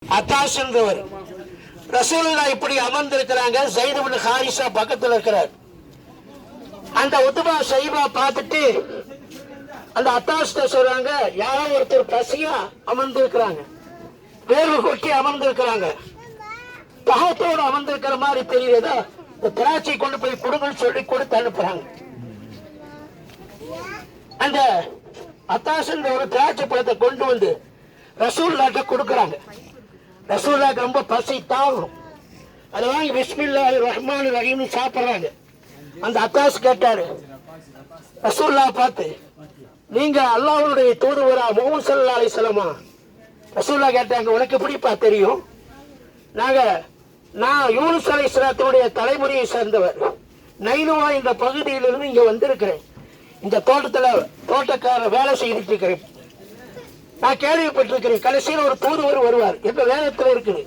அத்தாஸ் என்றவர் ரசூலுல்லாஹ் இப்படி அமர்ந்திருக்கிறாங்க. ஸைத் இப்னு ஹாரிஸா பக்கத்தில் இருக்கிறார். அந்த உத்பா ஷைபா பார்த்துட்டு அந்த அத்தாஸ் சொல்றாங்க, யாரோ ஒருத்தர் பசியா அமர்ந்திருக்கிறாங்க, வேர்வு கொட்டி அமர்ந்திருக்கிறாங்க, தாகத்தோடு அமர்ந்திருக்கிற மாதிரி தெரியுதா, இந்த திராட்சை கொண்டு போய் கொடுங்கன்னு சொல்லி கொடுத்து அனுப்புறாங்க. அந்த அத்தாஸ் ஒரு திராட்சை பழத்தை கொண்டு வந்து ரசூலுல்லாஹ்ட்ட கொடுக்கறாங்க. ரசூலுல்லாஹ்க்கு ரொம்ப பசி தாகம். அதை வாங்கி பிஸ்மில்லாஹிர் ரஹ்மானிர் ரஹீம் சாப்பிடுறாங்க. அந்த அத்தாஸ் கேட்டாரு ரசூலுல்லாஹ் பார்த்து, நீங்க அல்லாஹ்வுடைய தூதுவரா முஹம்மது ஸல்லல்லாஹு அலைஹி வஸல்லமா? ரசூலுல்லாஹ் கேட்டாங்க, உனக்கு எப்படிப்பா தெரியும்? நான் யூனுஸ் அலைஹிஸ்ஸலாத்துடைய தலைமுறையை சேர்ந்தவர். நைனுவா என்ற பகுதியிலிருந்து இங்க வந்திருக்கிறேன். இந்த தோட்டக்காரர் வேலை செய்துட்டு இருக்கிறேன். நான் கேள்விப்பட்டிருக்கிறேன், கடைசியில் ஒரு தூதுவர் வருவார், எந்த வேதத்தில் இருக்குது,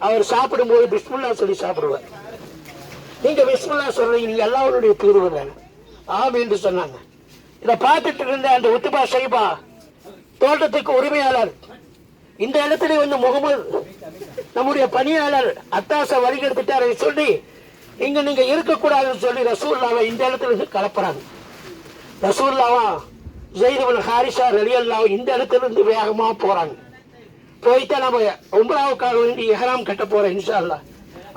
அவர் சாப்பிடும் போது பிஸ்மில்லா சொல்லி சாப்பிடுவார். நீங்க பிஸ்மில்லா சொல்றீங்க, நீங்க அல்லாஹ்வுடைய தூதுவர் தானே? ஆம் என்று சொன்னாங்க. இதை பார்த்துட்டு இருந்த அந்த உத்பா ஷைபா தோட்டத்துக்கு உரிமையாளர், இந்த இடத்துல வந்து முகமது நம்முடைய பணியாளர் அத்தாச வழிகெடுத்துட்டாரை சொல்லி இங்க நீங்க இருக்கக்கூடாதுன்னு சொல்லி ரசூலுல்லாஹ்வை இந்த இடத்துல இருந்து கலப்புறாங்க. ரசூலுல்லாஹ் ஸைத் இப்னு ஹாரிஸா ரலியல்லாஹு இந்த இடத்துல இருந்து வேகமா போறாங்க. போயிட்டா நம்ம உம்ராவுக்காக வேண்டி இஹ்ராம் கட்ட போறோம் இன்ஷா அல்லாஹ்.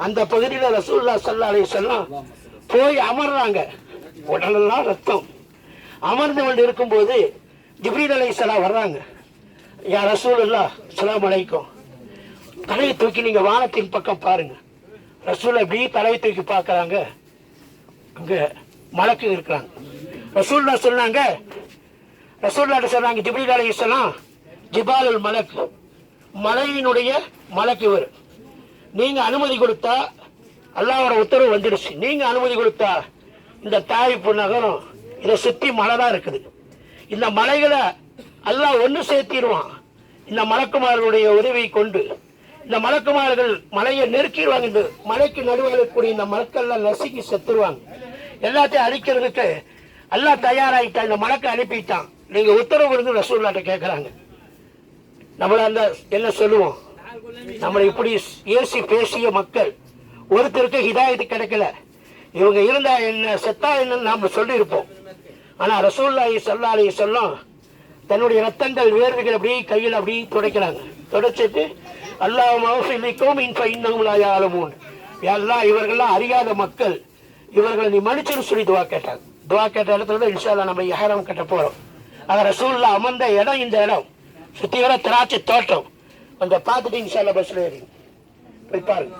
அந்த பகுதியில ரசூலுல்லாஹ் ஸல்லல்லாஹு அலைஹி வஸல்லம் போய் அமர்றாங்க. உடலெல்லாம் ரத்தம். அமர்ந்து கொண்டு இருக்கும்போது ஜிப்ரீல் அலைஹிஸ்ஸலாம் வர்றாங்க. யா ரசூலுல்லாஹ் அஸ்ஸலாமு அலைக்கும், தலையை தூக்கி நீங்க வானத்தின் பக்கம் பாருங்க. ரசூல் அப்படி தலையை தூக்கி பார்க்கறாங்க. அங்க மலக்கு இருக்கிறாங்க. ரசூலுல்லாஹ் சொன்னாங்க, ஜிப்ரீல் அலைஹிஸ்ஸலாம் ஜிபாலுல் மலக், மலையினுடைய மலக்கு இவர். நீங்க அனுமதி கொடுத்தா, அல்லாஹ்வோட உத்தரவு வந்துடுச்சு, நீங்க அனுமதி கொடுத்தா இந்த தாயிப்பு நகரம் இதை சுத்தி மலை தான் இருக்குது. இந்த மலைகளை அல்லாஹ் ஒன்று சேர்த்திடுவான். இந்த மலக்குமார்களுடைய உதவி கொண்டு இந்த மலக்குமார்கள் மலையை நெருக்கிடுவாங்க. இந்த மலைக்கு நடுவில் இருக்கக்கூடிய இந்த மலக்கெல்லாம் நசுக்கி செத்துருவாங்க. எல்லாத்தையும் அழிக்கிறதுக்கு அல்லாஹ் தயாராகிட்டான். இந்த மலக்கை அனுப்பிட்டான். நீங்க உத்தரவு இருந்து ரசூலுல்லாஹ்ட்ட கேட்கறாங்க. நம்மள அந்த என்ன சொல்லுவோம், நம்மளை இப்படி ஏசி பேசிய மக்கள் ஒருத்தருக்கு ஹிதாயத்து கிடைக்கல. இவங்க இருந்தா என்ன, செத்தா என்னன்னு நாம சொல்லி இருப்போம். ஆனா ரசூலுல்லாஹி ஸல்லல்லாஹு அலைஹி வஸல்லம் தன்னுடைய ரத்தங்கள் வேர்வைகள் அப்படியே கையில் அப்படியே துடைக்கிறாங்க. துடைச்சிட்டு அல்லாஹும்ம ஃபிர் லிகௌமின் ஃபஇன்னஹும் லா யஅலமூன், யா அல்லாஹ் இவர்கள்லாம் அறியாத மக்கள், இவர்களை நீ மன்னிச்சிரு சொல்லி துஆ கேட்டாங்க. துஆ கேட்ட இடத்துல இன்ஷா அல்லாஹ் நம்ம இஹ்ராம் கட்ட போறோம். ஆக ரசூலுல்லாஹ் அமர்ந்த இடம் இந்த இடம், சுத்தி வர திராட்சை தோட்டம். கொஞ்சம் பார்த்துட்டு இன்ஷா அல்லாஹ் பஸ்ல ஏறி போய் பாருங்க.